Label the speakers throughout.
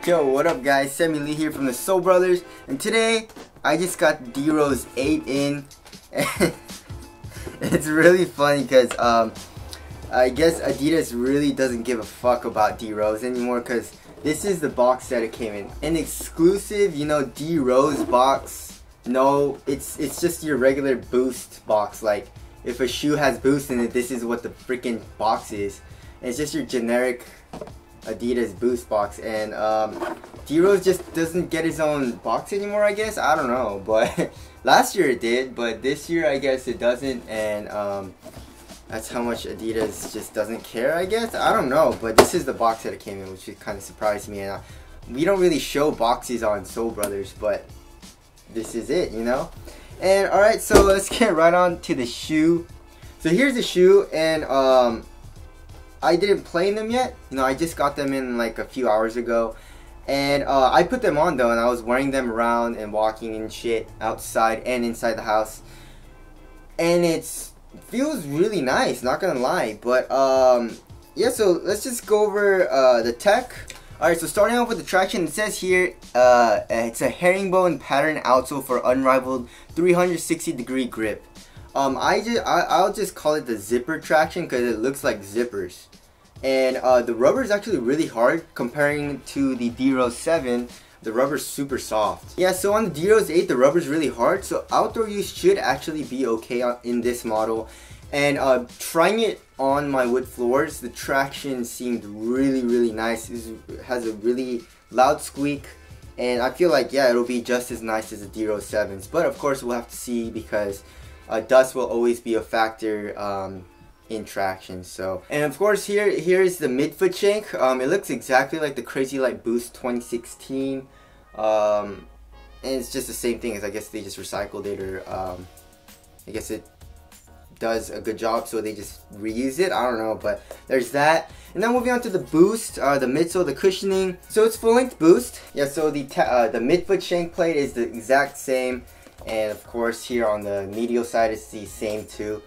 Speaker 1: Yo, what up guys, Sammy Lee here from the Soul Brothers, and today I just got D-Rose 8 in, and it's really funny because I guess Adidas really doesn't give a fuck about D-Rose anymore, because this is the box that it came in. An exclusive, you know, D-Rose box. No, it's just your regular Boost box. Like, if a shoe has Boost in it, this is what the freaking box is. And it's just your generic Adidas Boost box, and D-Rose just doesn't get his own box anymore, I guess. I don't know, but last year it did, but this year I guess it doesn't, and that's how much Adidas just doesn't care, I guess. I don't know, but this is the box that it came in, which kind of surprised me. And we don't really show boxes on Soul Brothers, but this is it, you know. And alright, so let's get right on to the shoe. So here's the shoe, and I didn't play in them yet. You know, I just got them in like a few hours ago. And I put them on though, and I was wearing them around and walking and shit outside and inside the house. And it feels really nice, not gonna lie. But yeah, so let's just go over the tech. Alright, so starting off with the traction, it says here it's a herringbone pattern outsole for unrivaled 360-degree grip. I'll just call it the zipper traction because it looks like zippers. And the rubber is actually really hard comparing to the D-Rose 7. The rubber's super soft. Yeah, so on the D-Rose 8, the rubber's really hard. So outdoor use should actually be okay in this model. And trying it on my wood floors, the traction seemed really nice. It has a really loud squeak. And I feel like, yeah, it'll be just as nice as the D-Rose 7s. But of course, we'll have to see because dust will always be a factor in traction. So, and of course here's the midfoot shank. It looks exactly like the Crazy Light Boost 2016, and it's just the same thing. As I guess they just recycled it, or I guess it does a good job, so they just reuse it. I don't know, but there's that. And then moving on to the Boost, the midsole, the cushioning. So it's full length Boost. Yeah, so the midfoot shank plate is the exact same. And of course here on the medial side it's the same too.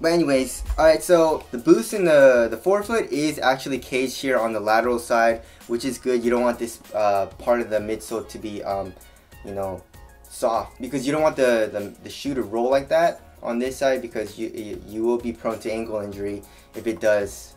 Speaker 1: But anyways, alright, so the Boost in the forefoot is actually caged here on the lateral side, which is good. You don't want this part of the midsole to be you know, soft, because you don't want the shoe to roll like that on this side, because you will be prone to ankle injury if it does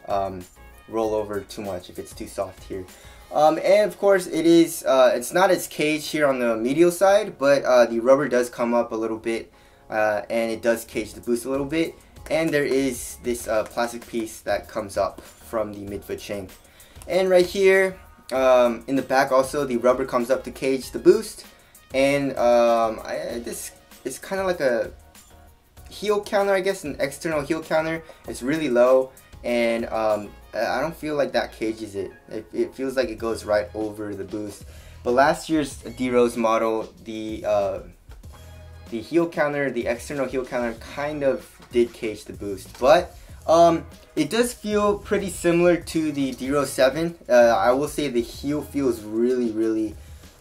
Speaker 1: roll over too much, if it's too soft here. And of course it is it's not as caged here on the medial side, but the rubber does come up a little bit, and it does cage the Boost a little bit. And there is this plastic piece that comes up from the midfoot shank. And right here in the back also, the rubber comes up to cage the Boost. And this is kind of like a heel counter, I guess, an external heel counter. It's really low, and I don't feel like that cages it. It feels like it goes right over the Boost. But last year's D-Rose model, the heel counter, the external heel counter, kind of did cage the Boost. But it does feel pretty similar to the D-Rose 7. I will say the heel feels really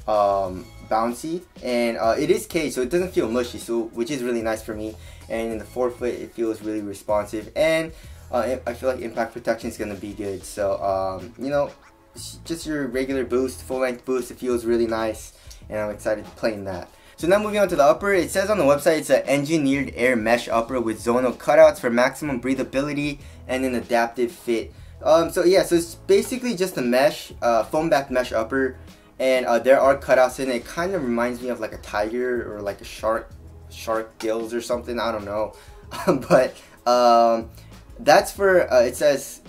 Speaker 1: bouncy, and it is caged, so it doesn't feel mushy, so which is really nice for me. And in the forefoot, it feels really responsive, and I feel like impact protection is going to be good. So you know, just your regular Boost, full length Boost, it feels really nice, and I'm excited to play in that. So now moving on to the upper, it says on the website it's an engineered air mesh upper with zonal cutouts for maximum breathability and an adaptive fit. So yeah, so it's basically just a mesh, foam back mesh upper, and there are cutouts in it. It kind of reminds me of like a tiger or like a shark gills or something, I don't know. But that's for it says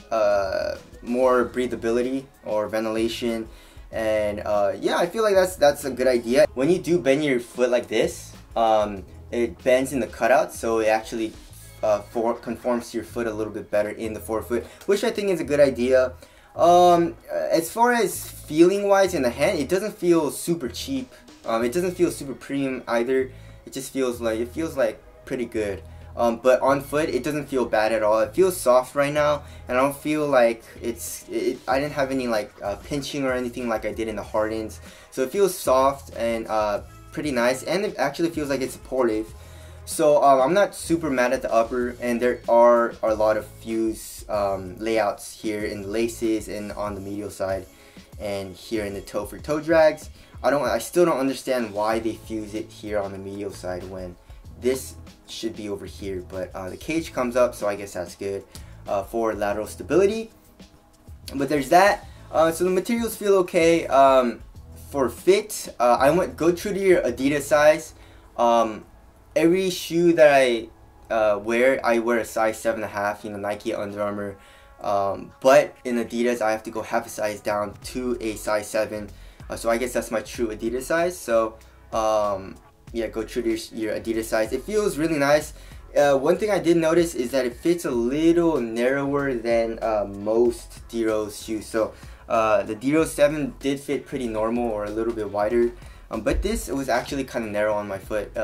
Speaker 1: more breathability or ventilation. And yeah, I feel like that's a good idea. When you do bend your foot like this, it bends in the cutout, so it actually conforms to your foot a little bit better in the forefoot, which I think is a good idea. As far as feeling wise in the hand, it doesn't feel super cheap. It doesn't feel super premium either. It just feels like pretty good. But on foot, it doesn't feel bad at all. It feels soft right now, and I don't feel like I didn't have any like pinching or anything like I did in the Hardens. So it feels soft and pretty nice, and it actually feels like it's supportive. So I'm not super mad at the upper, and there are a lot of fuse layouts here in the laces and on the medial side. and here in the toe for toe drags. I still don't understand why they fuse it here on the medial side when this should be over here, but the cage comes up, so I guess that's good for lateral stability. But there's that. So the materials feel okay. For fit, go true to your Adidas size. Every shoe that I wear a size 7.5, you know, Nike, Under Armour. But in Adidas, I have to go half a size down to a size 7. So I guess that's my true Adidas size. So yeah, go true to your Adidas size. It feels really nice. One thing I did notice is that it fits a little narrower than most D-Rose shoes. So the D-Rose 7 did fit pretty normal or a little bit wider. But this, it was actually kind of narrow on my foot.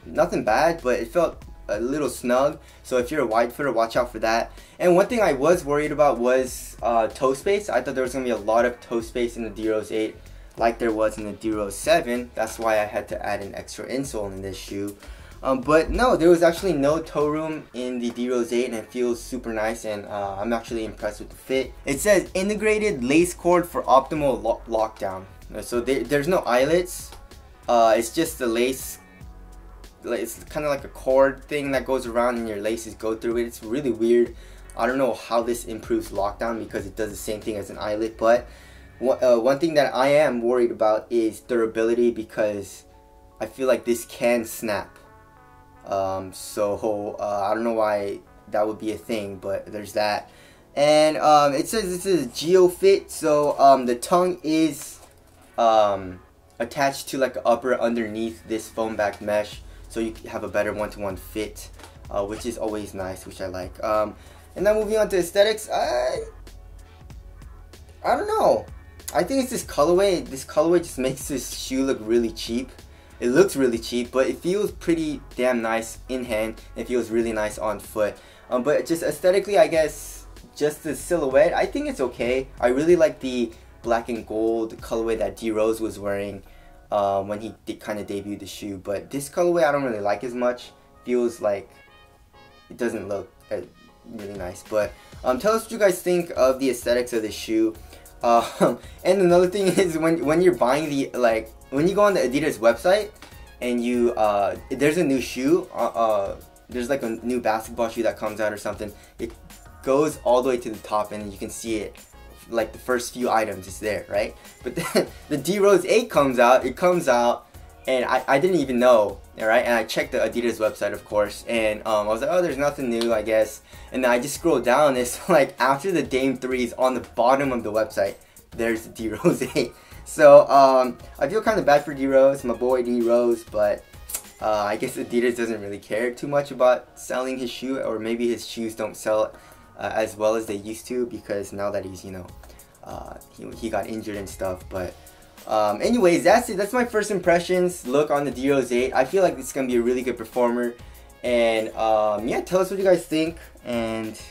Speaker 1: Nothing bad, but it felt a little snug. So if you're a wide footer, watch out for that. And one thing I was worried about was toe space. I thought there was going to be a lot of toe space in the D-Rose 8 like there was in the D-Rose 7. That's why I had to add an extra insole in this shoe. But no, there was actually no toe room in the D-Rose 8, and it feels super nice, and I'm actually impressed with the fit. It says integrated lace cord for optimal lockdown. So there's no eyelets. It's just the lace. It's kind of like a cord thing that goes around and your laces go through it. It's really weird. I don't know how this improves lockdown because it does the same thing as an eyelet. But one thing that I am worried about is durability, because I feel like this can snap. I don't know why that would be a thing, but there's that. And it says this is Geo Fit, so the tongue is attached to like an upper underneath this foam back mesh, so you have a better one-to-one fit, which is always nice, which I like. And then moving on to aesthetics, I don't know. I think it's this colorway. This colorway just makes this shoe look really cheap. It looks really cheap, but it feels pretty damn nice in hand. It feels really nice on foot. But just aesthetically, I guess, just the silhouette, I think it's okay. I really like the black and gold colorway that D-Rose was wearing when he kind of debuted the shoe. But this colorway I don't really like as much. Feels like it doesn't look really nice. But tell us what you guys think of the aesthetics of this shoe. And another thing is when you're buying when you go on the Adidas website and you there's a new shoe, there's like a new basketball shoe that comes out or something, it goes all the way to the top and you can see it, like the first few items is there, right? But then the D-Rose 8 comes out, and I didn't even know, alright? And I checked the Adidas website, of course, and I was like, oh, there's nothing new, I guess. And then I just scrolled down, it's like after the Dame 3 is on the bottom of the website, there's the D-Rose 8. So I feel kind of bad for D-Rose, my boy D-Rose, but I guess Adidas doesn't really care too much about selling his shoe, or maybe his shoes don't sell as well as they used to, because now that he's, you know, he got injured and stuff. But anyways, that's it. That's my first impressions look on the D-Rose 8. I feel like it's gonna be a really good performer, and yeah, tell us what you guys think, and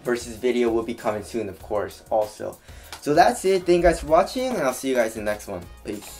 Speaker 1: versus video will be coming soon, of course, also. So that's it. Thank you guys for watching, and I'll see you guys in the next one. Peace.